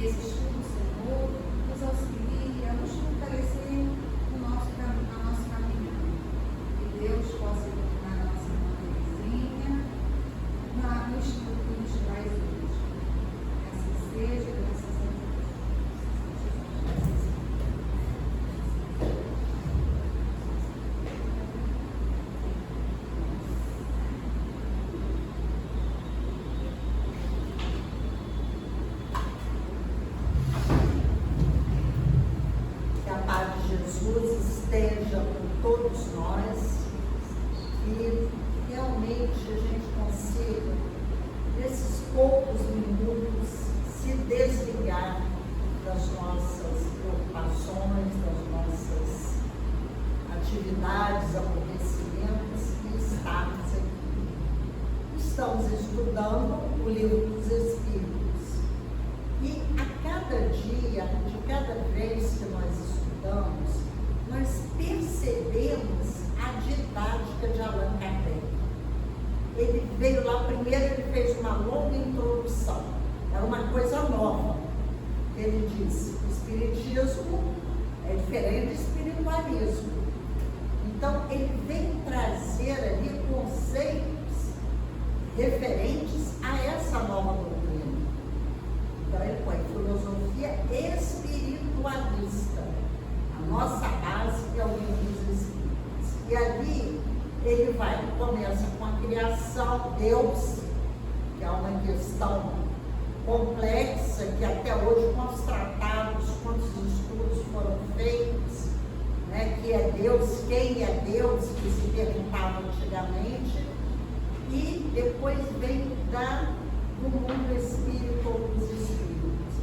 que esse estudo, Senhor, nos auxilie a nos fortalecer no nosso caminho, na nossa caminhada. Que Deus possa iluminar a nossa irmãzinha no estudo que nos traz hoje. Assim seja, graças a Deus. Esteja com todos nós e realmente a gente consiga, nesses poucos minutos, se desligar das nossas preocupações, das nossas atividades, aborrecimentos e estarmos aqui. Estamos estudando o Livro dos Espíritos e a cada dia, de cada vez que nós estudamos, nós percebemos a didática de Allan Kardec. Ele veio lá, primeiro ele fez uma longa introdução, era uma coisa nova. Ele disse, o Espiritismo é diferente do espiritualismo. Então, ele vem trazer ali conceitos referentes a essa nova doutrina. Então, ele põe filosofia espiritualista. A nossa base é o Livro dos Espíritos. E ali ele começa com a criação, Deus, que é uma questão complexa, que até hoje, quantos tratados, quantos estudos foram feitos, né, que é Deus, quem é Deus, que se perguntava antigamente, e depois vem do mundo espírito ou dos espíritos.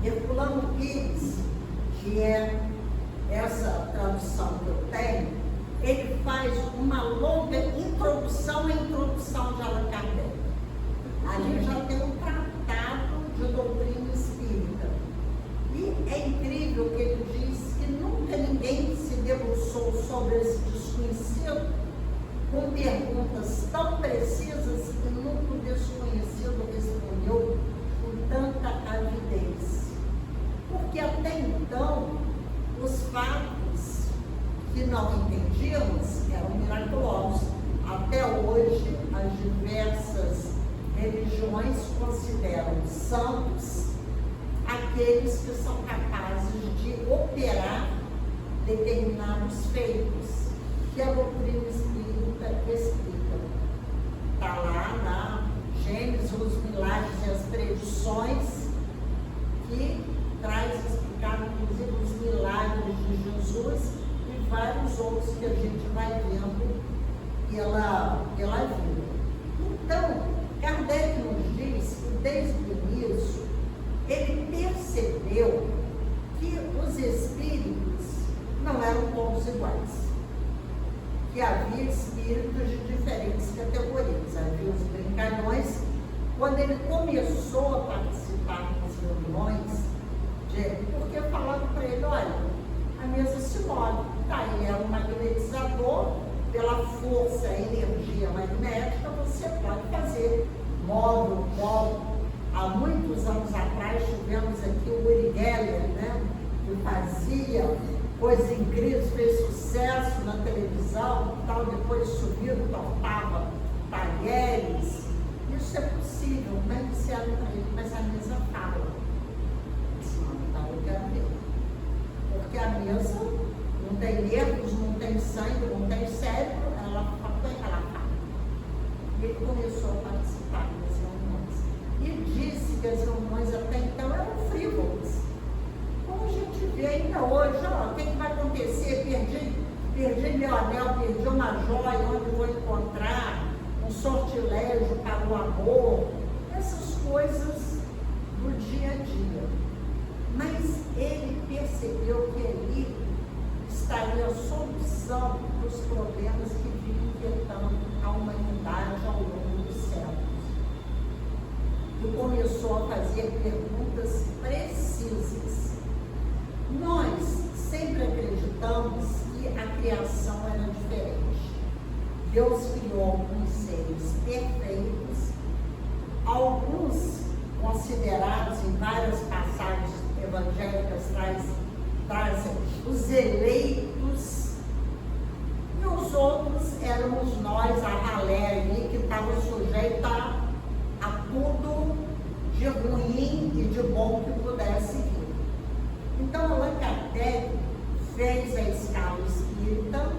Herculano Pires, que é essa tradução que eu tenho, ele faz uma longa introdução à introdução de Allan Kardec. Ali já tem um tratado de doutrina espírita. E é incrível que ele diz que nunca ninguém se debruçou sobre esse desconhecido com perguntas tão precisas que nunca o desconhecido respondeu com tanta avidez. Porque até então, os fatos que não entendíamos eram miraculosos. Até hoje, as diversas religiões consideram santos aqueles que são capazes de operar determinados feitos, que a doutrina espírita explica. Está lá na Gênesis, os milagres e as predições, que traz explicado, inclusive, os milagres de Jesus e vários outros que a gente vai vendo pela vida. Então, Kardec nos diz que, desde o início, ele percebeu que os espíritos não eram todos iguais, que havia espíritos de diferentes categorias. Havia os brincalhões. Quando ele começou a participar das reuniões, porque falaram para ele, olha, a mesa se move, tá, aí é um magnetizador, pela força, a energia magnética, você pode fazer, move. Há muitos anos atrás tivemos aqui o Uri Geller, né, que fazia coisas incríveis, fez sucesso na televisão, tal, depois subiu, tocava talheres. Isso é possível, bem disseram para ele, mas a mesa fala. Porque a mesa não tem nervos, não tem sangue, não tem cérebro, ela fala. E ele começou a participar das reuniões. E disse que as reuniões até então eram frívolas. Como a gente vê ainda hoje, o que vai acontecer? Perdi meu anel, perdi uma joia, onde vou encontrar um sortilégio para o amor, essas coisas do dia a dia. Mas ele percebeu que ali estaria a solução dos problemas que vinham inquietando a humanidade ao longo dos séculos. E começou a fazer perguntas precisas. Nós sempre acreditamos que a criação era diferente. Deus criou alguns seres perfeitos, alguns com considerados em várias passagens evangélicas, traz os eleitos, e os outros éramos nós, a ralé ali, que estava sujeita a tudo de ruim e de bom que pudesse vir. Então, Allan Kardec fez a escala espírita,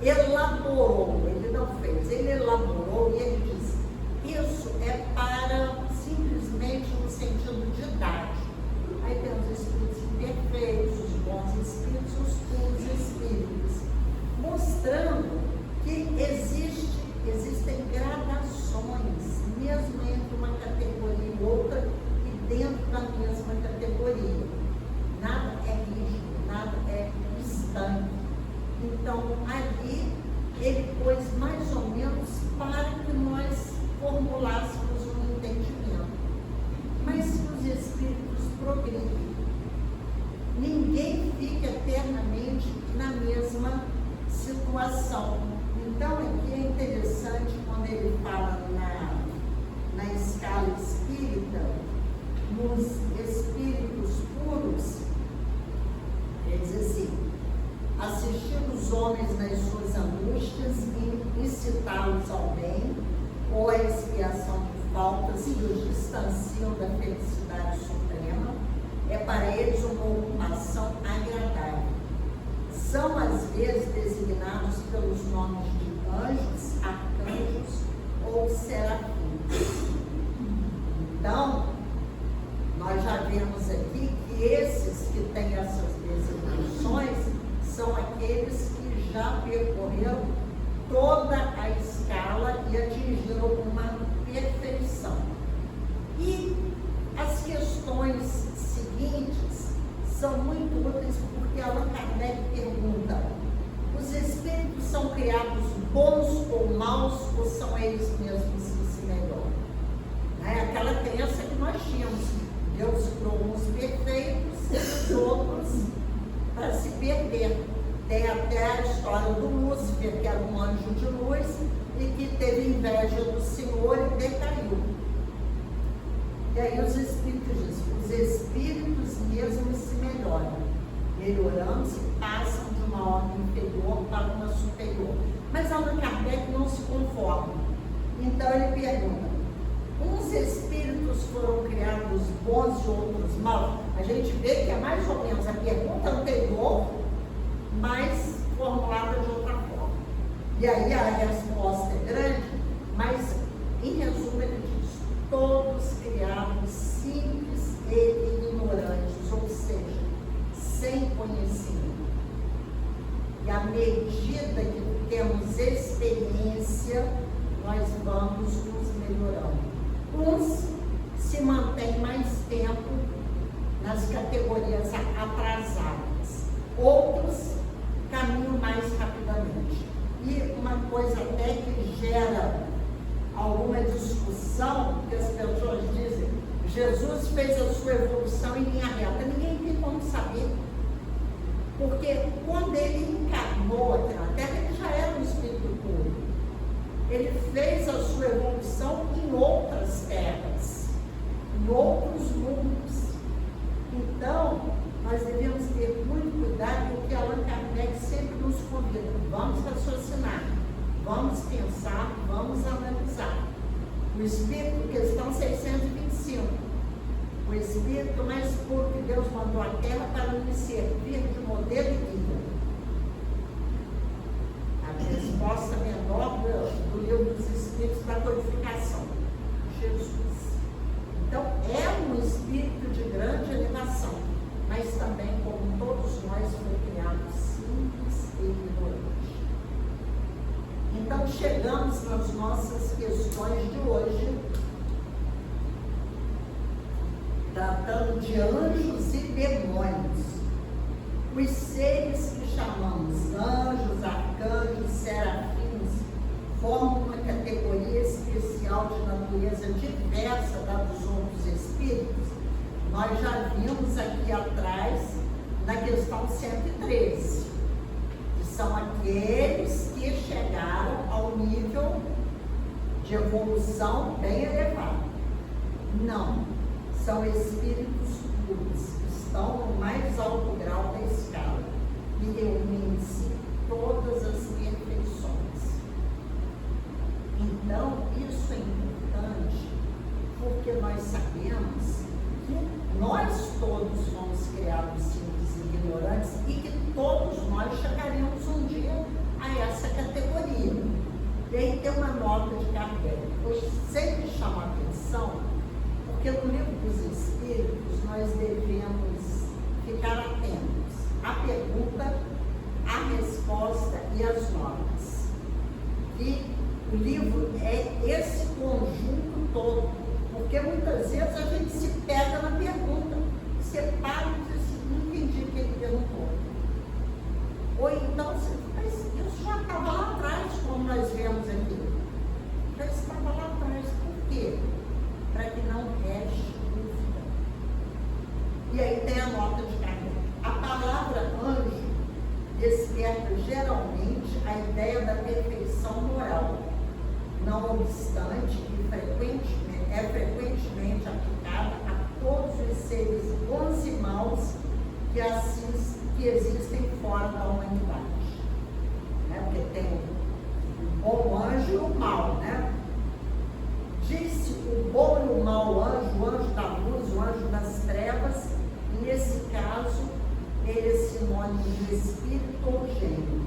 elaborou, ele não fez, ele elaborou e ele disse, isso é para simplesmente no sentido didático. Aí tem os espíritos imperfeitos, os bons espíritos, os puros espíritos, mostrando que existem gradações, mesmo entre uma categoria e outra, e dentro da mesma categoria. Nada é rígido, nada é estanque. Então, ali, ele pôs mais ou menos para que nós formulássemos um entendimento. Mas se os espíritos progridem, ninguém fica eternamente na mesma situação. Então, aqui é interessante quando ele fala na escala espírita, nos espíritos puros, ele diz assim, assistir os homens nas suas angústias e incitá-los ao bem ou à expiação de faltas que os distanciam da felicidade suprema, é para eles uma ocupação agradável. São às vezes designados pelos nomes de anjos, arcanjos ou serafins. Então, nós já vemos aqui que esses que têm essas designações são aqueles que já percorreram toda a escala e atingiram uma perfeição. E as questões seguintes são muito úteis porque Allan Kardec pergunta, os espíritos são criados bons ou maus ou são eles mesmos que se melhoram? Aquela crença que nós tínhamos, Deus criou uns perfeitos e os outros para se perder. Tem até a história do Lúcifer, que era um anjo de luz e que teve inveja do Senhor e decaiu. E aí os espíritos dizem, os espíritos mesmos se melhoram, melhorando e passam de uma ordem inferior para uma superior. Mas Allan Kardec não se conforma. Então ele pergunta, uns espíritos foram criados bons e outros maus? A gente vê que é mais ou menos a pergunta anterior, mas formulada de outra forma. E aí a resposta é grande, mas em resumo ele diz, todos criados simples e ignorantes, ou seja, sem conhecimento. E à medida que temos experiência, nós vamos nos melhorando. Uns se mantêm mais tempo nas categorias atrasadas, outros caminham mais rapidamente. E uma coisa até que gera alguma discussão, que as pessoas dizem, Jesus fez a sua evolução em linha reta. Ninguém tem como saber, porque quando ele encarnou aqui na Terra, ele já era um espírito puro. Ele fez a sua evolução em outras terras, em outros mundos. Então, nós devemos ter muito cuidado com o que Allan Kardec sempre nos convida. Vamos raciocinar, vamos pensar, vamos analisar. O Espírito, questão 625, o Espírito mais puro que Deus mandou à Terra para nos servir de modelo e guia. A resposta menor do livro dos Espíritos da codificação, Jesus. Então, é um espírito de grande elevação, mas também, como todos nós, foi criado simples e ignorante. Então, chegamos nas nossas questões de hoje, tratando de anjos e demônios. Os seres que chamamos anjos, arcanjos, serafins, formam uma categoria especial de natureza diversa da dos outros espíritos. Nós já vimos aqui atrás, na questão 113, que são aqueles que chegaram ao nível de evolução bem elevado. Não, são espíritos puros, que estão no mais alto grau da escala e reúnem em si todas as perfeições. Então, isso é importante, porque nós sabemos que nós todos fomos criados simples e ignorantes e que todos nós chegaremos um dia a essa categoria. E aí tem uma nota de Kardec, pois sempre chama a atenção, porque no livro dos Espíritos nós devemos ficar atentos à pergunta, à resposta e às notas. E o livro é esse conjunto todo, porque muitas vezes a gente se pega na pergunta, você para e diz assim, não entendi o que ele perguntou. Ou então, mas isso já estava lá atrás, como nós vemos aqui. Já estava lá atrás. Por quê? Para que não reste dúvida. E aí tem a nota de Kardec. A palavra anjo desperta geralmente a ideia da perfeição moral, não obstante que é frequentemente aplicada a todos os seres bons e maus que existem fora da humanidade. Porque tem o bom anjo e o mal, né? Diz-se o bom e o mau anjo, o anjo da luz, o anjo das trevas, e nesse caso, ele é sinônimo de espírito ou gênio,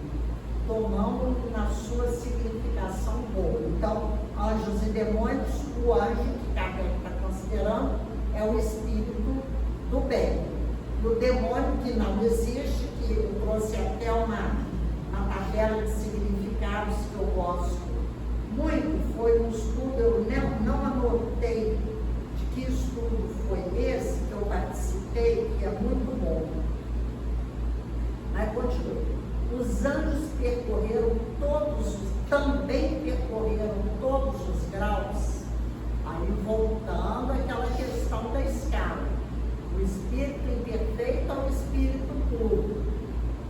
tomando na sua significação boa. Então, anjos e demônios, o anjo que Kardec está considerando é o espírito do bem. E o demônio que não existe, que eu trouxe até uma tabela de significados que eu gosto muito, foi um estudo, eu não anotei de que estudo foi esse que eu participei, que é muito bom. Aí continua. Os anjos também percorreram todos os graus, aí voltando àquela questão da escala. O espírito imperfeito é o espírito puro.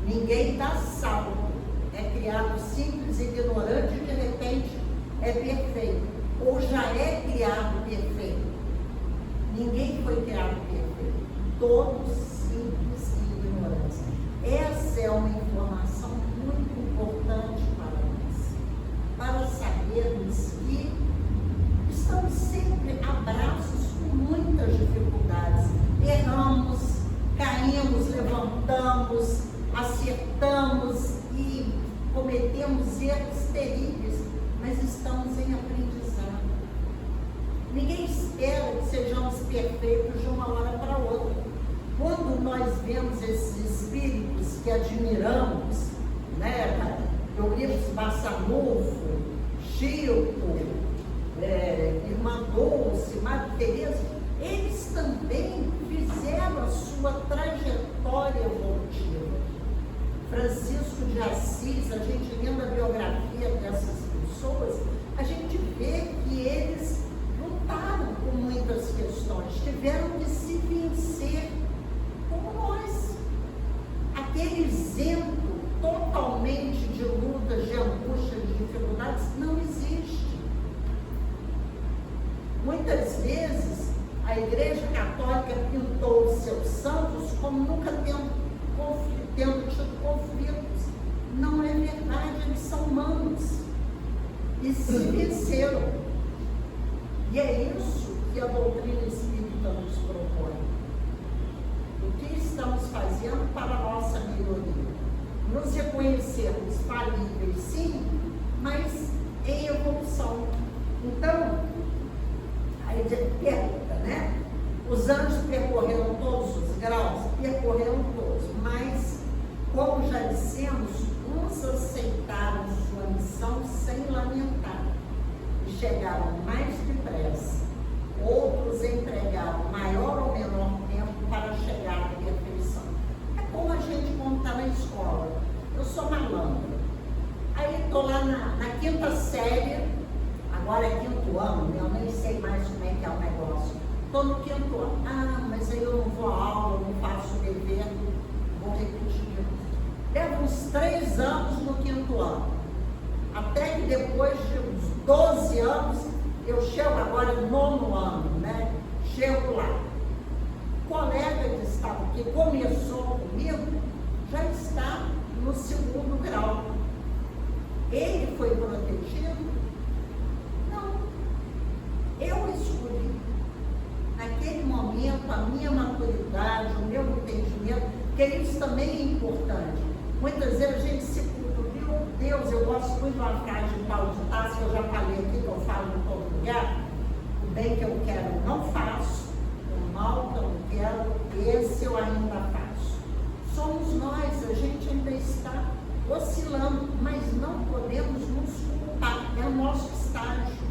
Ninguém dá salvo. É criado simples, ignorante e de repente é perfeito. Ou já é criado perfeito. Ninguém foi criado perfeito. Todos simples e ignorantes. Essa é uma informação muito importante para nós. Para sabermos que estamos sempre a braços com muitas dificuldades. Erramos, caímos, levantamos, acertamos e cometemos erros terríveis, mas estamos em aprendizado. Ninguém espera que sejamos perfeitos de uma hora para outra. Quando nós vemos esses espíritos que admiramos, né, Eurípides Massanufo, Chico, Irmã Dulce, Madre Teresa, eles também fizeram a sua trajetória evolutiva. Francisco de Assis, a gente lendo a biografia dessas pessoas, a gente vê que eles lutaram com muitas questões, tiveram que se vencer, como nós. Aquele isento totalmente de lutas, de angústias, de dificuldades, não existe. Muitas vezes, a Igreja Católica pintou os seus santos como nunca tendo tido conflitos. Não é verdade, eles são humanos e se venceram. E é isso que a doutrina espírita nos propõe. O que estamos fazendo para a nossa melhoria? Nos reconhecermos falíveis, sim, mas em evolução. Então, aí pergunta, né? Os anjos percorreram todos os graus? Percorreram todos, mas, como já dissemos, uns aceitaram sua missão sem lamentar e chegaram mais depressa. Outros empregaram maior ou menor tempo para chegar à perfeição. É como a gente quando está na escola. Eu sou malandra. Aí estou lá na quinta série, agora é quinto ano, eu nem sei mais como é que é o negócio. Estou no quinto ano. Ah, mas aí eu não vou à aula, não faço o dever, vou repetir. Levo uns 3 anos no quinto ano. Até que depois de uns 12 anos, eu chego agora no 9º ano, né? Chego lá. O colega que começou comigo já está no 2º grau. Ele foi protegido? Não. Eu escolhi. Naquele momento, a minha maturidade, o meu entendimento, que isso também é importante. Muitas vezes a gente se cultua, meu Deus, eu gosto muito de uma frase de Paulo de Tarso, que eu já falei aqui, que eu falo em todo lugar. O bem que eu quero eu não faço, o mal que eu não quero, esse eu ainda faço. Somos nós, a gente ainda está oscilando, mas não podemos nos culpar, é o nosso estágio.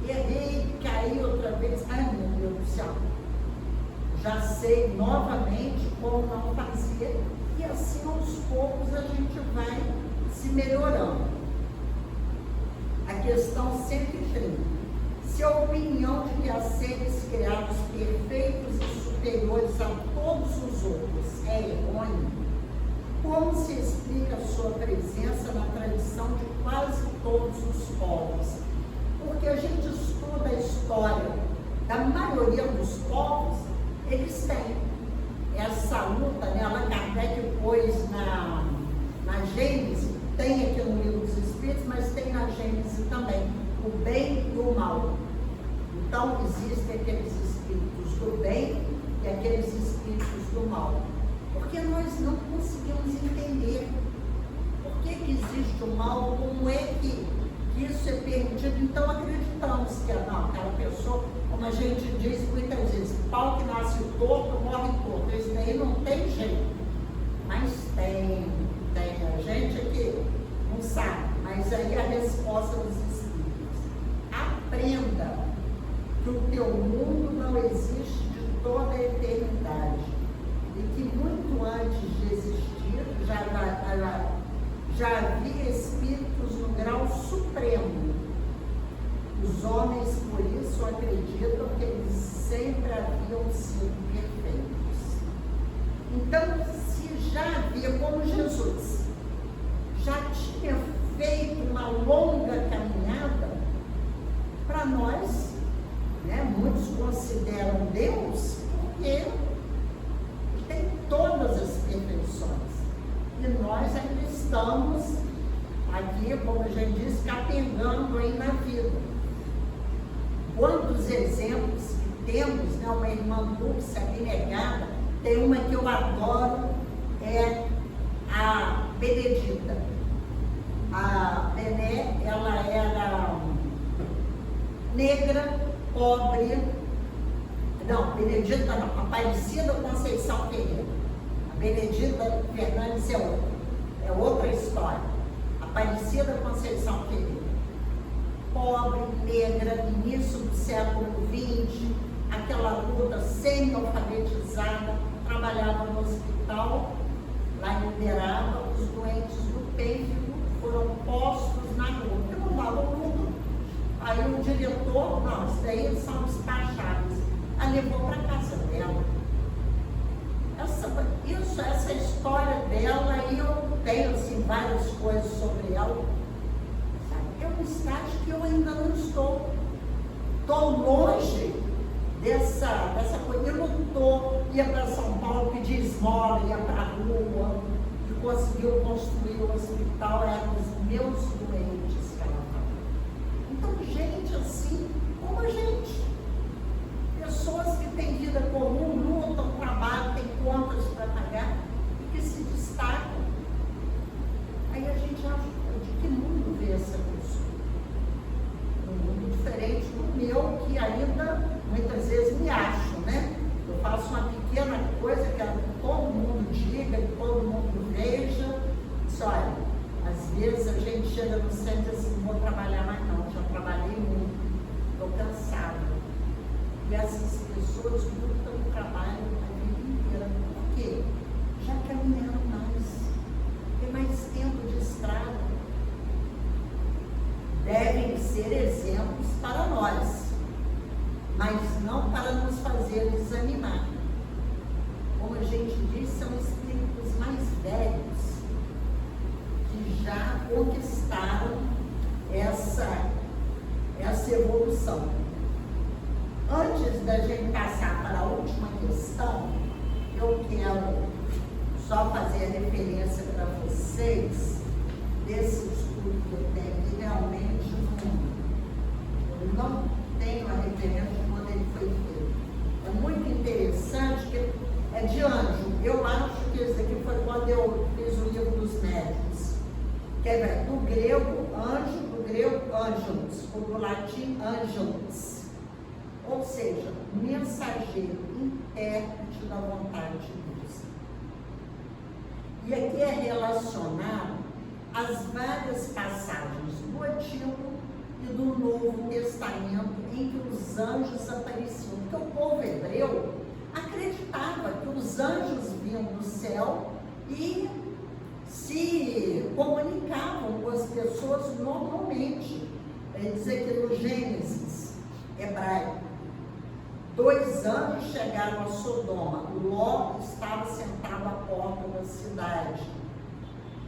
Errei, caí outra vez, ai meu Deus do céu, já sei novamente como não fazer, e assim aos poucos a gente vai se melhorando. A questão 130. Se a opinião de que há seres criados perfeitos e superiores a todos os outros é errônea, como se explica a sua presença na tradição de quase todos os povos? Porque a gente estuda a história da maioria dos povos, eles têm essa luta, né? Allan Kardec pôs na Gênese, tem aqui no Livro dos Espíritos, mas tem na Gênese também, o bem e o mal. Então, existem aqueles espíritos do bem e aqueles espíritos do mal. Porque nós não conseguimos entender por que existe o mal, como é que isso é permitido. Então, acreditamos que não, aquela pessoa, como a gente diz muitas vezes, pau que nasce torto, morre torto. Isso daí não tem jeito. Mas tem. A gente aqui não sabe. Mas aí a resposta dos espíritos. Aprenda que o teu mundo não existe de toda a eternidade. E que muito antes de existir, já havia espíritos no grau supremo. Os homens, por isso, acreditam que eles sempre haviam sido perfeitos. Então, se já havia, como Jesus já tinha feito uma longa caminhada, para nós, né, muitos consideram Deus porque tem todas as perfeições. E nós ainda estamos aqui, como a gente diz, capengando aí na vida. Quantos exemplos que temos, né? Uma irmã Dulce, abnegada, tem uma que eu adoro, é a Benedita. A Bené, ela era negra, pobre, não, Benedita não, Aparecida Conceição Ferreira. A Benedita Fernandes é outra história. Aparecida Conceição Ferreira. Pobre, negra, início do século XX, aquela luta semi-alfabetizada, trabalhava no hospital, lá em Uberaba, os doentes do pênfigo foram postos na rua, porque não dava tudo. Aí o diretor, não, isso daí eles são despachados, a levou para casa dela. Essa história dela, e eu tenho assim, várias coisas sobre ela. É um estágio que eu ainda não estou. Estou longe dessa coisa. Eu não estou, ia para São Paulo pedir esmola, ia para a rua, que conseguiu construir o hospital, eram os meus doentes que ela falou. Então, gente assim, como a gente. Pessoas que têm vida comum, lutam, trabalham, têm contas para pagar e que se destacam. Aí a gente acha, de que mundo vê essa pessoa? Um mundo diferente do meu, que ainda muitas vezes me acho, né? Eu faço uma pequena coisa que todo mundo diga, que todo mundo veja. Diz, olha, às vezes a gente chega no centro e diz assim, não vou trabalhar mais não, já trabalhei muito, estou cansada. E essas pessoas lutam no trabalho a vida inteira. Por quê? Já caminharam mais, tem mais tempo de estrada. Devem ser exemplos para nós, mas não para nos fazer desanimar. Como a gente diz, são espíritos mais velhos que já conquistaram essa evolução. Antes da gente passar para a última questão, eu quero só fazer a referência para vocês desse estudo que eu tenho, que realmente eu não tenho a referência de quando ele foi feito. É muito interessante, que é de anjo. Eu acho que esse aqui foi quando eu fiz o livro dos médicos. Que é do grego anjo, do grego angelus, ou do latim angelus. Ou seja, mensageiro, intérprete da vontade de Deus. E aqui é relacionado às várias passagens do Antigo e do Novo Testamento em que os anjos apareciam. Porque o povo hebreu acreditava que os anjos vinham do céu e se comunicavam com as pessoas normalmente. Diz aqui no Gênesis hebraico, 2 anjos chegaram a Sodoma. Ló estava sentado à porta da cidade.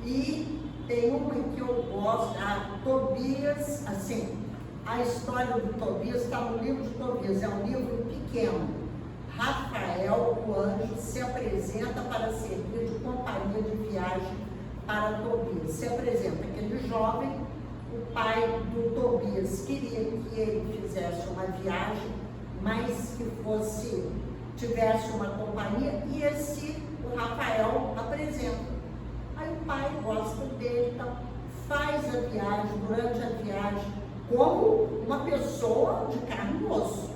E tem uma que eu gosto, a Tobias, assim, a história do Tobias está no livro de Tobias, é um livro pequeno. Rafael, o anjo, se apresenta para servir de companhia de viagem para Tobias. Se apresenta aquele jovem, o pai do Tobias queria que ele fizesse uma viagem, mas que tivesse uma companhia, e o Rafael apresenta. Aí o pai gosta dele, então faz a viagem, durante a viagem, como uma pessoa de carne e osso.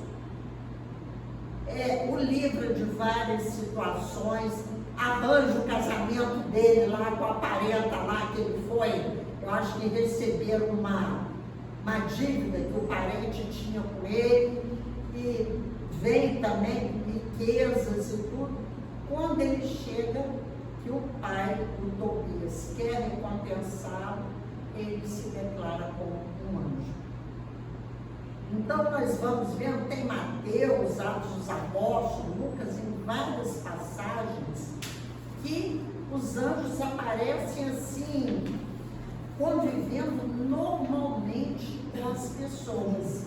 O livro de várias situações, arranja o casamento dele lá com a parenta lá que ele foi, eu acho que receberam uma dívida que o parente tinha com ele, e vem também riquezas e tudo. Quando ele chega, que o pai do Tobias quer recompensá-lo, ele se declara como um anjo. Então nós vamos vendo, tem Mateus, Atos dos Apóstolos, Lucas, em várias passagens, que os anjos aparecem assim, convivendo normalmente com as pessoas.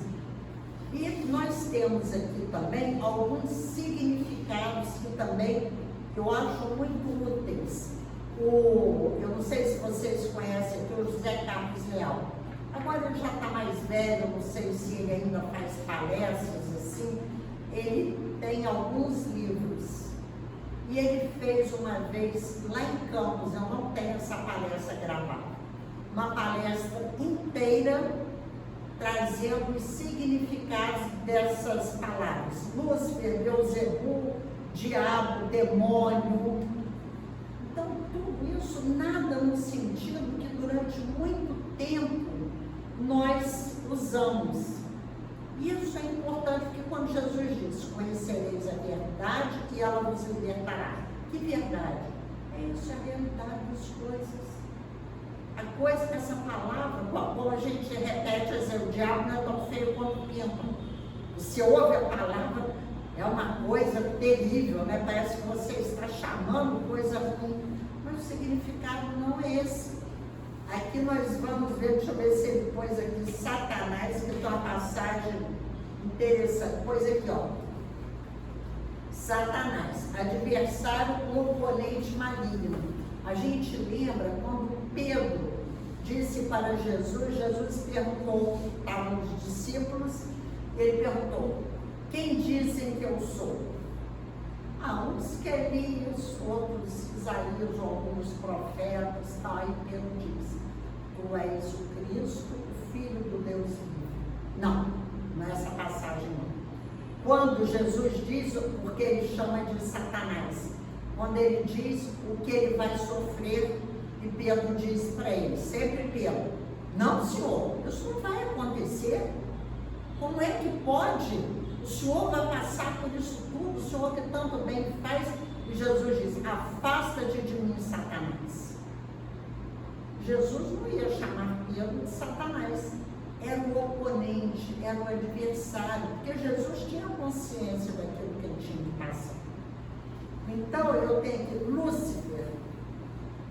E nós temos aqui também alguns significados que também eu acho muito úteis. Eu não sei se vocês conhecem aqui o José Carlos Leal. Agora ele já está mais velho, não sei se ele ainda faz palestras assim. Ele tem alguns livros. E ele fez uma vez lá em Campos, eu não tenho essa palestra gravada, uma palestra inteira trazendo os significados dessas palavras. Lúcifer, Beelzebul, diabo, demônio. Então, tudo isso nada no sentido que durante muito tempo nós usamos. Isso é importante, porque quando Jesus diz, conhecereis a verdade e ela vos libertará. Que verdade? Isso é a realidade das coisas. A coisa, essa palavra, como a gente repete, o diabo não é tão feio quanto pintam. Se ouve a palavra, é uma coisa terrível, né? Parece que você está chamando coisa ruim, mas o significado não é esse. Aqui nós vamos ver, deixa eu ver se ele pôs aqui, Satanás, que tem uma passagem interessante. Pôs aqui, ó. Satanás, adversário, oponente maligno. A gente lembra quando Pedro disse para Jesus, Jesus perguntou para os discípulos, ele perguntou, quem dizem que eu sou? Uns que é Elias, outros Isaías, alguns profetas, tal. Aí Pedro disse, tu és o Cristo, o Filho do Deus vivo. Não é essa passagem não. Quando Jesus diz, porque ele chama de Satanás, quando ele diz o que ele vai sofrer, e Pedro diz para ele, sempre Pedro, não senhor, isso não vai acontecer. Como é que pode? O senhor vai passar por isso tudo, o senhor que tanto bem faz. E Jesus diz, afasta-te de mim, Satanás. Jesus não ia chamar Pedro de Satanás, era o oponente, era o adversário, porque Jesus tinha consciência daquilo que ele tinha que passar. Então eu tenho aqui Lúcifer,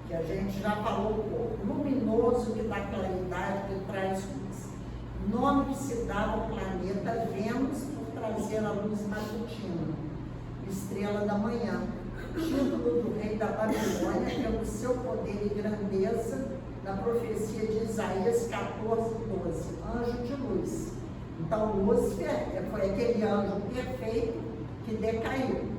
que a gente já falou um pouco, luminoso, que dá claridade, que traz luz. Nome que se dá ao planeta Vênus, por trazer a luz matutina, estrela da manhã, título do rei da Babilônia pelo seu poder e grandeza, na profecia de Isaías 14:12, anjo de luz. Então, Lúcifer foi aquele anjo perfeito que decaiu.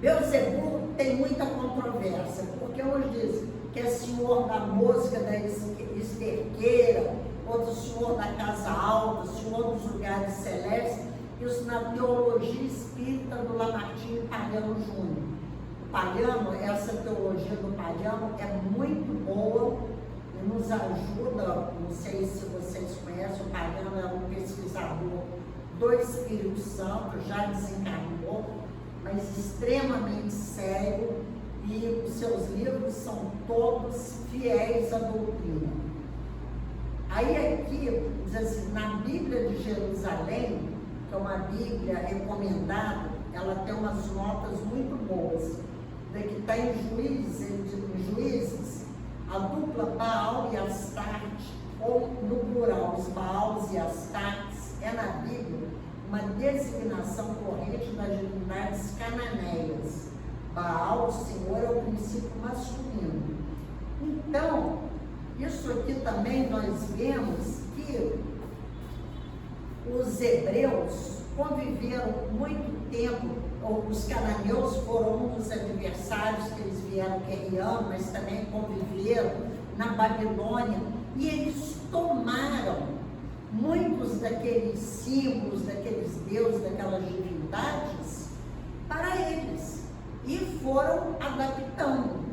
Beelzebul tem muita controvérsia, porque uns dizem que é senhor da música, da esterqueira, outro senhor da casa alta, senhor dos lugares celestes. Isso na teologia espírita do Lamartine Pagano Júnior. O Pagano, essa teologia do Pagano é muito boa e nos ajuda. Não sei se vocês conhecem, o Pagano é um pesquisador do Espírito Santo, já desencarnou, mas extremamente sério, e os seus livros são todos fiéis à doutrina. Aí aqui, diz assim, na Bíblia de Jerusalém, que é uma Bíblia recomendada, ela tem umas notas muito boas. Daqui está em Juízes, a dupla Baal e Astarte, ou no plural, os Baals e Astartes, é na Bíblia uma designação corrente das divindades cananeias. Baal, o Senhor, é o princípio masculino. Então, isso aqui também nós vemos que os hebreus conviveram muito tempo, os cananeus foram um dos adversários que eles vieram guerreando, mas também conviveram na Babilônia, e eles tomaram muitos daqueles símbolos, daqueles deuses, daquelas divindades para eles, e foram adaptando.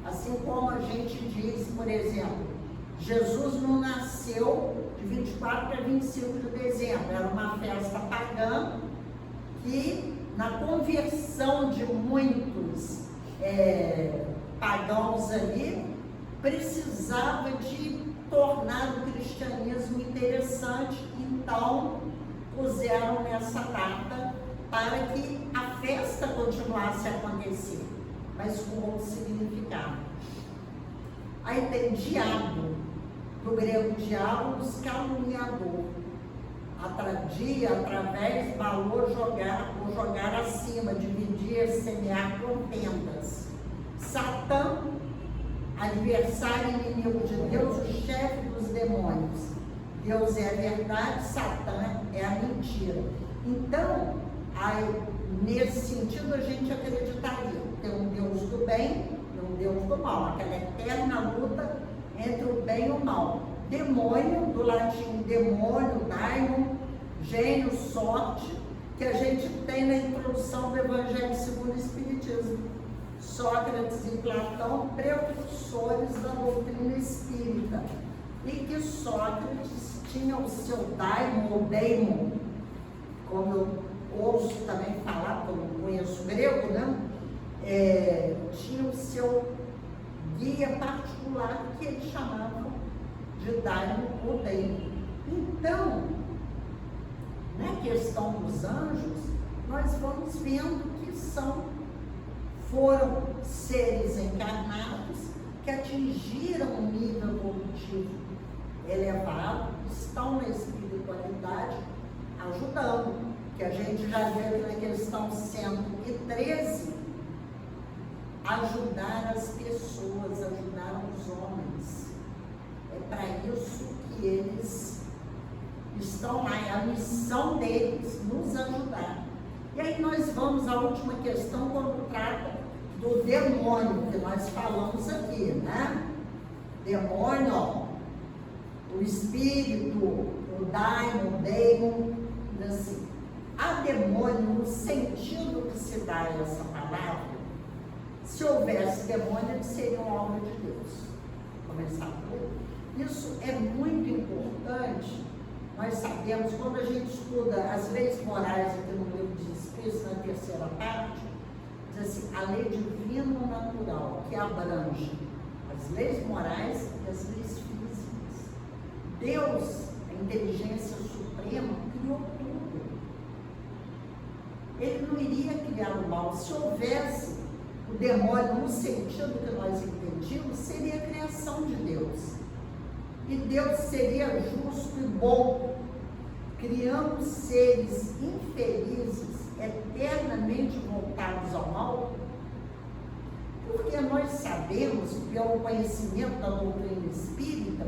Assim como a gente diz, por exemplo, Jesus não nasceu de 24 para 25 de dezembro, era uma festa pagã que, na conversão de muitos pagãos ali, precisava de tornar o cristianismo interessante, então puseram nessa data para que a festa continuasse a acontecer, mas com outro significado. Aí tem diabo, do grego diabolos, caluniador, atradia, através, valor, jogar, ou jogar acima, dividir, semear contendas. Satã, adversário inimigo de Deus, o chefe dos demônios. Deus é a verdade, Satã é a mentira. Então, aí, nesse sentido, a gente acreditaria que tem um Deus do bem e um Deus do mal, aquela eterna luta entre o bem e o mal. Demônio, do latim demônio, daimon, gênio, sorte, que a gente tem na introdução do Evangelho segundo o Espiritismo. Sócrates e Platão, precursores da doutrina espírita, e que Sócrates tinha o seu daimon ou daimon, como eu ouço também falar, porque eu não conheço grego, né? Tinha o seu guia particular, que eles chamavam de daimon ou daimon. Então, na questão dos anjos, nós vamos vendo que foram seres encarnados que atingiram um nível evolutivo elevado, estão na espiritualidade ajudando, que a gente já vê na questão 113, ajudar as pessoas, ajudar os homens. É para isso que eles estão lá, é a missão deles, nos ajudar. E aí nós vamos à última questão, quando trata do demônio, que nós falamos aqui, né? Demônio, o espírito, o daimon, assim. Há demônio no sentido que se dá essa palavra. Se houvesse demônio, ele seria uma obra de Deus. Começar por isso é muito importante. Nós sabemos, quando a gente estuda as leis morais aqui no livro de Espíritos, na terceira parte, diz assim, a lei divina ou natural, que abrange as leis morais e as leis físicas. Deus, a inteligência suprema, criou tudo. Ele não iria criar o mal. Se houvesse o demônio no sentido que nós entendíamos, seria a criação de Deus. E Deus seria justo e bom, criamos seres infelizes, eternamente voltados ao mal? Porque nós sabemos, pelo conhecimento da doutrina espírita,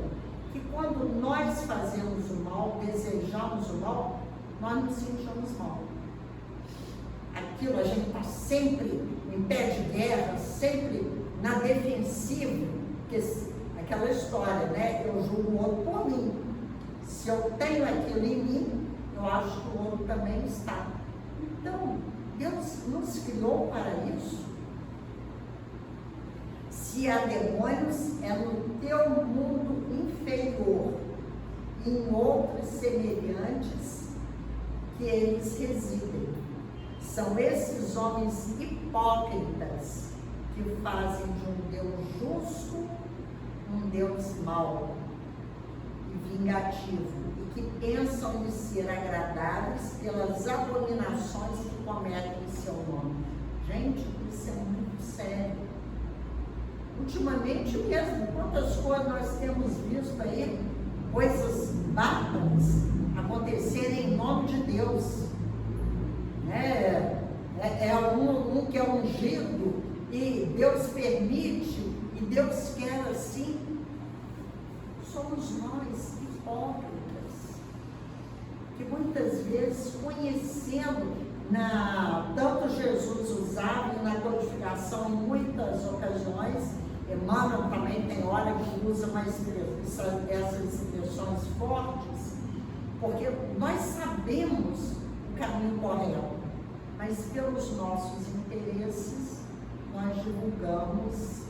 que quando nós fazemos o mal, desejamos o mal, nós nos sentimos mal. Aquilo, a gente está sempre em pé de guerra, sempre na defensiva, porque aquela história, né? Eu julgo o outro por mim. Se eu tenho aquilo em mim, eu acho que o outro também está. Então, Deus nos criou para isso. Se há demônios, é no teu mundo inferior, em outros semelhantes que eles residem. São esses homens hipócritas que fazem de um Deus justo um Deus mau e vingativo, e que pensam em ser agradáveis pelas abominações que cometem em seu nome. Gente, isso é muito sério. Ultimamente mesmo, quantas coisas nós temos visto aí, coisas bárbaras acontecerem em nome de Deus. É um que é ungido e Deus permite e Deus quer assim. Somos nós, hipócritas, que muitas vezes, conhecendo, tanto Jesus usava e na codificação em muitas ocasiões, Emmanuel também tem hora que usa essas expressões fortes, porque nós sabemos o caminho correto, mas pelos nossos interesses nós divulgamos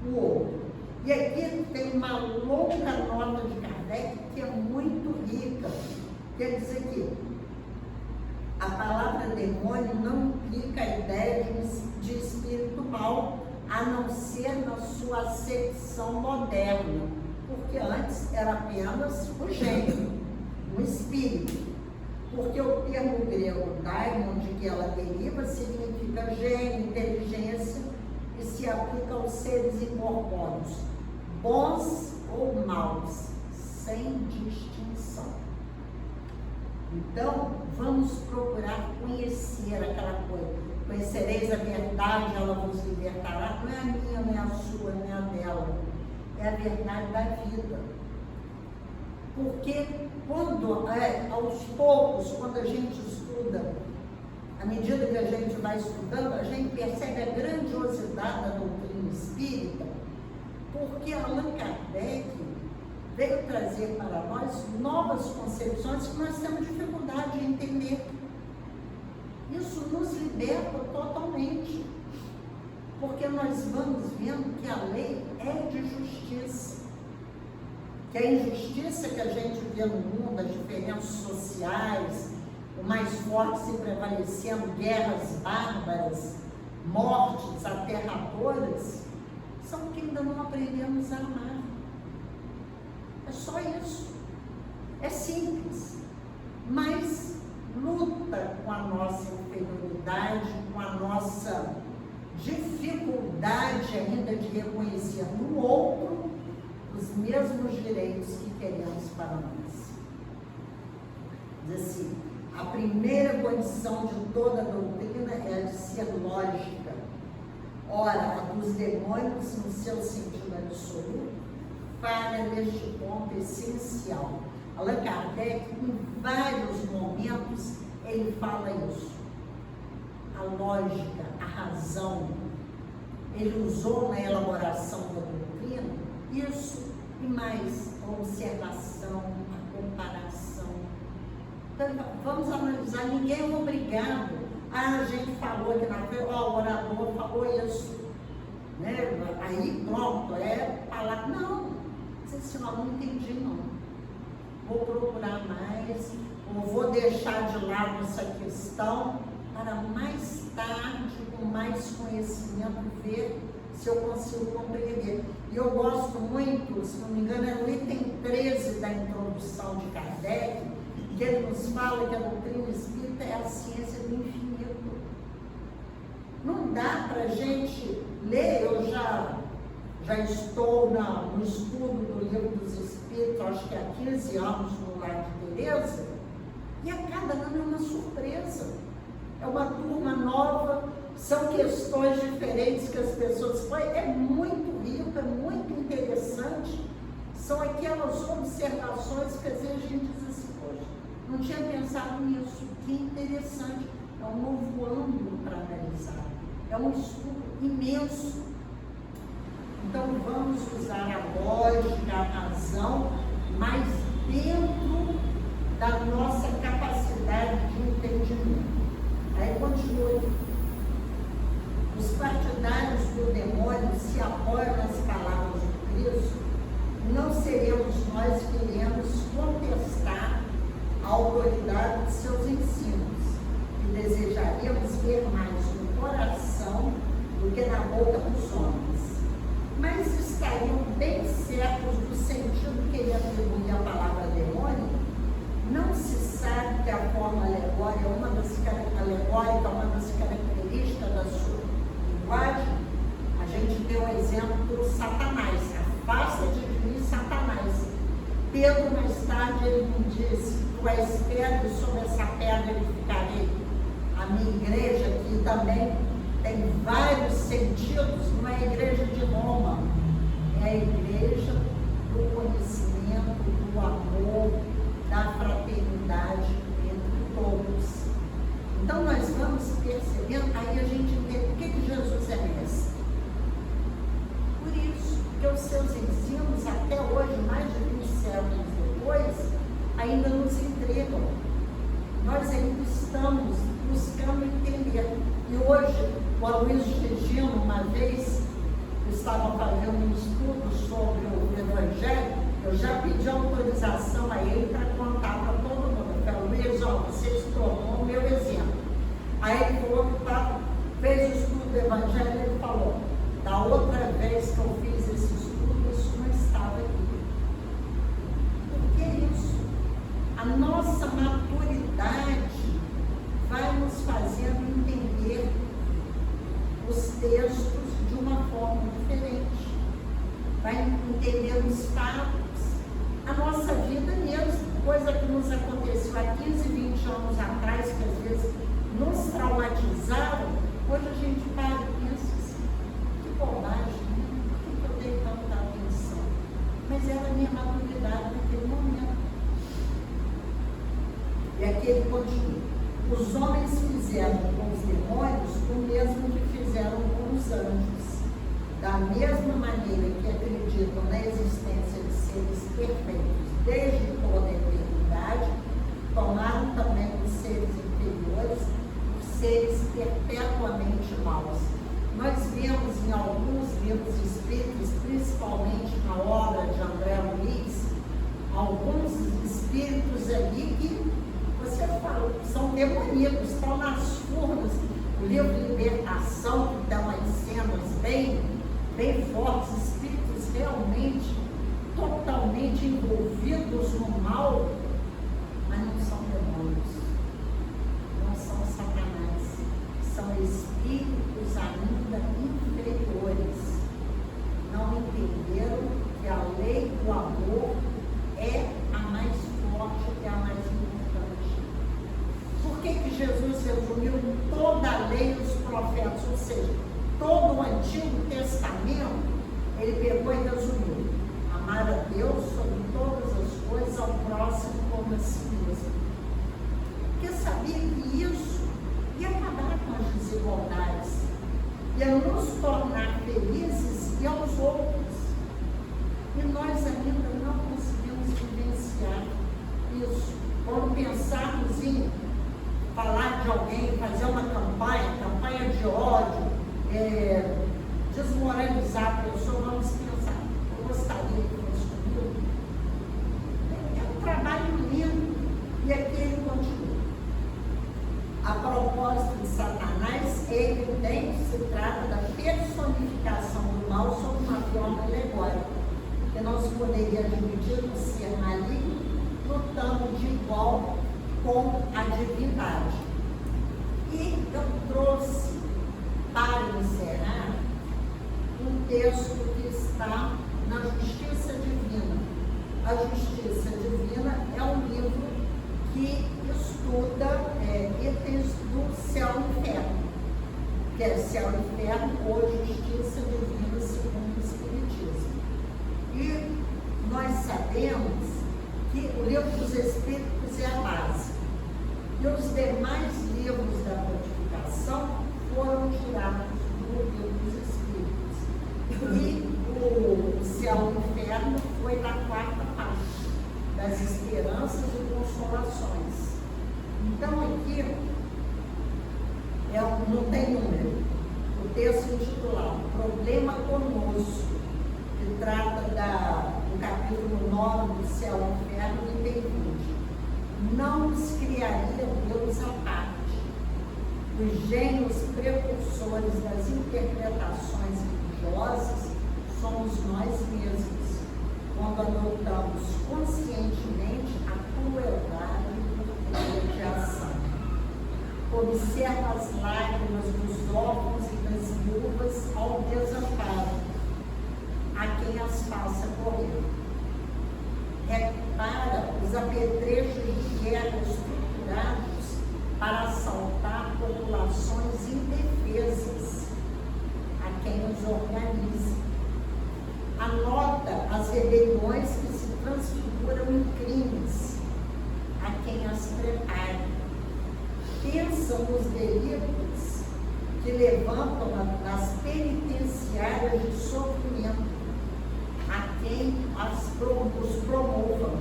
o outro. E aqui tem uma longa nota de Kardec que é muito rica. Quer dizer que a palavra demônio não implica a ideia de espírito mau, a não ser na sua acepção moderna, porque antes era apenas o gênio, o espírito. Porque o termo grego daimon, de que ela deriva, significa gênio, inteligência, e se aplica aos seres incorpóreos, bons ou maus, sem distinção. Então, vamos procurar conhecer aquela coisa. Conhecereis a verdade, ela vos libertará. Não é a minha, não é a sua, não é a dela. É a verdade da vida. Porque aos poucos, quando a gente estuda, à medida que a gente vai estudando, a gente percebe a grandiosidade da doutrina espírita, porque Allan Kardec veio trazer para nós novas concepções que nós temos dificuldade de entender. Isso nos liberta totalmente, porque nós vamos vendo que a lei é de justiça, que a injustiça que a gente vê no mundo, as diferenças sociais, o mais forte se prevalecendo, guerras bárbaras, mortes aterradoras, são que ainda não aprendemos a amar. É só isso. É simples, mas luta com a nossa inferioridade, com a nossa dificuldade ainda de reconhecer no outro os mesmos direitos que queremos para nós. Diz assim, a primeira condição de toda a doutrina é a de ser lógica. Ora, a dos demônios, no seu sentido absoluto, falha neste ponto essencial. Allan Kardec, em vários momentos, ele fala isso. A lógica, a razão. Ele usou na elaboração da doutrina isso e mais a observação, a comparação. Então, vamos analisar, ninguém é obrigado. A gente falou aqui na frente, o orador falou isso. Né? Aí pronto, falar, não, assim, não entendi não. Vou procurar mais, ou vou deixar de lado essa questão para mais tarde, com mais conhecimento, ver se eu consigo compreender. E eu gosto muito, se não me engano, é no item 13 da introdução de Kardec, que ele nos fala que a doutrina espírita é a ciência do infinito. Não dá para a gente ler, eu já estou no estudo do Livro dos Espíritos, acho que há 15 anos no Lar de Teresa, E a cada ano é uma surpresa. É uma turma nova, são questões diferentes que as pessoas põem. É muito rico, é muito interessante. São aquelas observações que às vezes a gente diz assim, poxa, não tinha pensado nisso, que interessante. É um novo ângulo para analisar. É um estudo imenso. Então vamos usar a lógica, a razão, mas dentro da nossa capacidade de entendimento. Aí continua. Os partidários do demônio se apoiam nas palavras de Cristo. Não seremos nós que iremos contestar a autoridade de seus ensinos, e desejaríamos ver mais no coração do que na boca dos homens. Mas estariam bem certos do sentido que ele atribui à palavra demônio. Não se sabe que a forma alegórica é uma das características da sua linguagem. A gente deu um exemplo do Satanás. Afasta de mim, Satanás. Pedro, mais tarde, ele me disse: tu és pedra, e sobre essa pedra ele ficarei. A minha igreja, que também tem vários sentidos, não é a igreja de Roma, é a igreja do conhecimento, do amor, da fraternidade entre todos. Então nós vamos percebendo, aí a gente entende por que Jesus é mestre. Por isso, porque os seus ensinos até hoje, mais de 20 séculos depois, ainda nos entregam. Nós ainda estamos buscando entender. E hoje, o Aloysio Regino, uma vez, estava fazendo um estudo sobre o Evangelho. Eu já pedi autorização a ele para contar para todo mundo. Eu falei: Luiz, você se tornou o meu exemplo. Aí ele falou que fez o estudo do Evangelho, ele falou: da outra vez que eu fiz esse estudo, isso não estava aqui. Por que isso? A nossa maturidade vai nos fazendo entender os textos de uma forma diferente. Vai entender os fatos. A nossa vida mesmo, coisa que nos aconteceu há 15, 20 anos atrás, que às vezes nos traumatizaram, hoje a gente para e pensa assim: que bobagem, por que eu dei tanta atenção? Mas era a minha maturidade naquele momento. E aqui ele continua: os homens fizeram com os demônios o mesmo que fizeram com os anjos. Da mesma maneira que acreditam na existência de seres perfeitos desde toda a eternidade, tomaram também os seres inferiores os seres perpetuamente maus. Nós vemos em alguns livros espíritas, principalmente na obra de André Luiz, alguns espíritos ali que você fala, são demoníacos, estão nas furnas. O livro Libertação, que dá umas cenas bem fortes, espíritos realmente totalmente envolvidos no mal, mas não são demônios, não são Satanás, são espíritos ainda inferiores. Não entenderam que a lei do amor é a mais forte, é a mais importante. Por que Jesus resumiu toda a lei e os profetas? Ou seja, todo o Antigo Testamento, ele pegou e resumiu: amar a Deus sobre todas as coisas, ao próximo como a si mesmo. Porque sabia que isso ia acabar com as desigualdades, ia nos tornar felizes e aos outros. E nós ainda não conseguimos vivenciar isso. Quando pensarmos em falar de alguém, fazer uma campanha de ódio, desmoralizar a pessoa, vamos pensar: eu gostaria que fosse comigo. É um trabalho lindo. E aqui ele continua: a propósito de Satanás, é evidente que se trata da personificação do mal sob uma forma alegórica, que não se poderia admitir no ser maligno, lutando de igual com a divindade. E eu trouxe, para encerrar, um texto que está na Justiça Divina. A Justiça Divina é um livro que estuda itens do céu e inferno, que é céu e inferno ou justiça divina segundo o Espiritismo. E nós sabemos que o Livro dos Espíritos é a base. E os demais livros da codificação foram tirados do Livro dos Espíritos. E o céu e o inferno foi na quarta parte, das esperanças e consolações. Então aqui não tem número. O texto intitulado Problema Conosco, que trata do capítulo 9 do Céu e Inferno, e pergunte: não nos criaria Deus à parte? Os gênios precursores das interpretações religiosas somos nós mesmos, quando adotamos conscientemente a crueldade de ação. Observa as lágrimas dos órfãos e das viúvas ao desamparo, a quem as faça correr. Repara os apetrechos de guerra estruturados para assaltar populações indefesas, a quem os organiza. Anota as rebeliões que se transfiguram em crimes, a quem as prepara. Pensa nos delitos que levantam nas penitenciárias de sofrimento, a quem os promovam.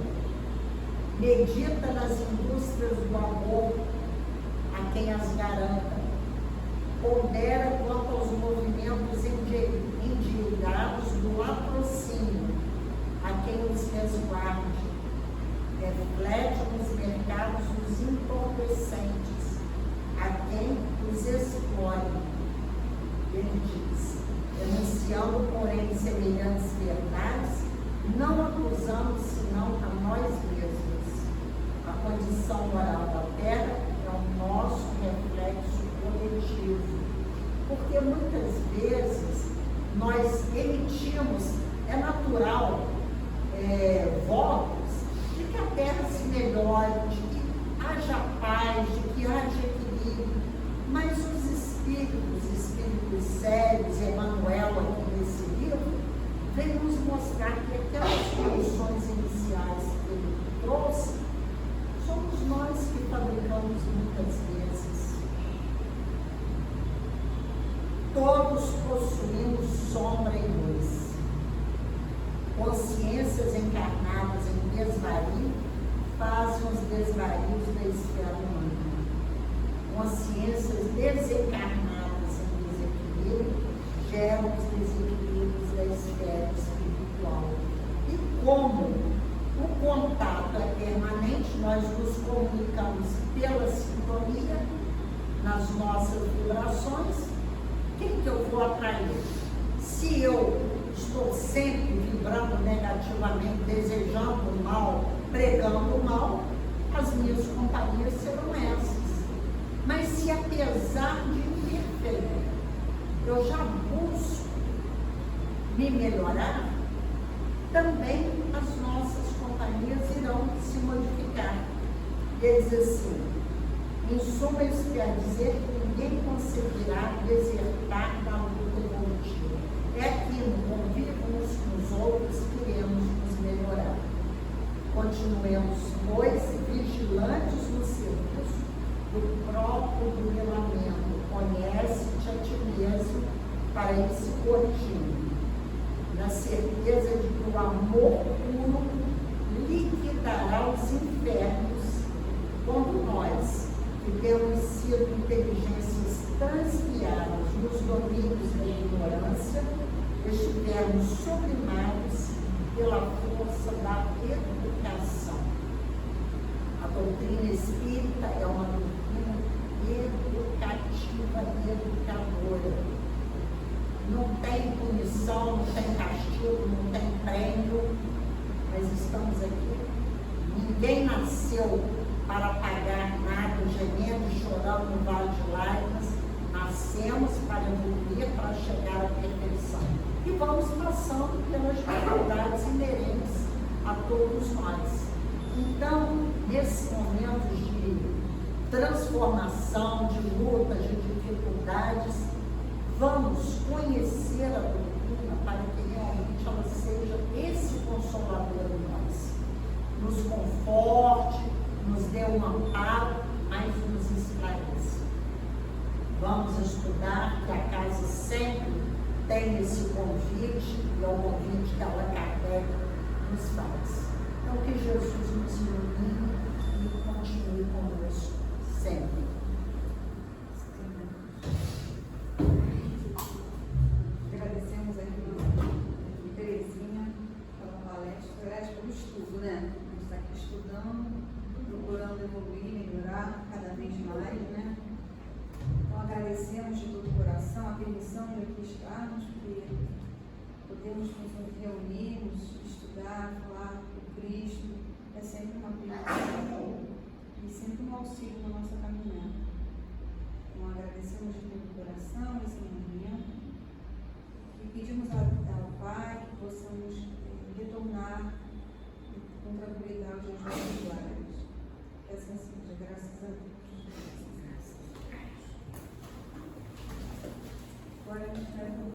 Medita nas indústrias do amor, a quem as garanta. Pondera quanto aos movimentos endilhados do latrocínio, a quem os resguarde. Reflete nos mercados dos entorpecentes, a quem os explode. Ele diz: denunciando, porém, semelhantes verdades, não acusamos senão a nós mesmos. A condição moral da terra é o nosso reflexo coletivo, porque muitas vezes nós emitimos, é natural, votos de que a terra se melhore, de que haja paz, de que haja equilíbrio, mas os espíritos sérios, Emmanuel aqui nesse livro, vem nos mostrar que aquelas condições iniciais que ele trouxe, somos nós que fabricamos muitas vezes. Todos possuímos sombra e luz. Consciências encarnadas em desvario fazem os desvarios da esfera humana. Consciências desencarnadas em desequilíbrio geram os desequilíbrios da esfera espiritual. E como o contato é permanente, nós nos comunicamos pela sintonia, nas nossas vibrações. Quem que eu vou atrair? Se eu estou sempre vibrando negativamente, desejando o mal, pregando o mal, as minhas companhias serão essas. Mas se apesar de imperfeito, eu já busco me melhorar, também as nossas companhias irão se modificar. Ele diz assim: em suma, isso quer dizer que ninguém conseguirá desertar da luta evolutiva. É aqui no convívio uns com os outros que iremos nos melhorar. Continuemos, pois, vigilantes no serviço do próprio nivelamento. Conhece-te a ti mesmo para ir se corrigindo, na certeza de que o amor puro liquidará os infernos quando nós, que temos sido inteligências transviadas nos domínios da ignorância, estivermos sublimados pela força da educação. A doutrina espírita é uma doutrina educativa e educadora. Não tem punição, não tem castigo, não tem prêmio, mas estamos aqui. Ninguém nasceu para pagar nada, gemendo e chorando no vale de lágrimas. Nascemos para evoluir, para chegar à perfeição. E vamos passando pelas dificuldades inerentes a todos nós. Então, nesse momento de transformação, de luta, de dificuldades, vamos conhecer a doutrina para que realmente ela seja esse consolador em nós. Nos conforte, nos dê um amparo, mas nos esclareça. Vamos estudar, que a casa sempre tem esse convite, e é o convite que Allan Kardec nos faz. Então, que Jesus nos ilumine e continue conosco sempre. Agradecemos aqui a Terezinha pela palestra, pelo estudo, né? A gente está aqui estudando, procurando evoluir, melhorar cada vez mais, né? Então agradecemos de todo o coração a permissão de aqui estarmos, porque podemos nos reunirmos, estudar, falar do Cristo, é sempre uma bênção e sempre um auxílio na nossa caminhada. Então agradecemos de todo o coração esse momento e pedimos ao Pai que possamos retornar com tranquilidade aos nossos lares. Que assim seja, graças a Deus. Agora a gente vai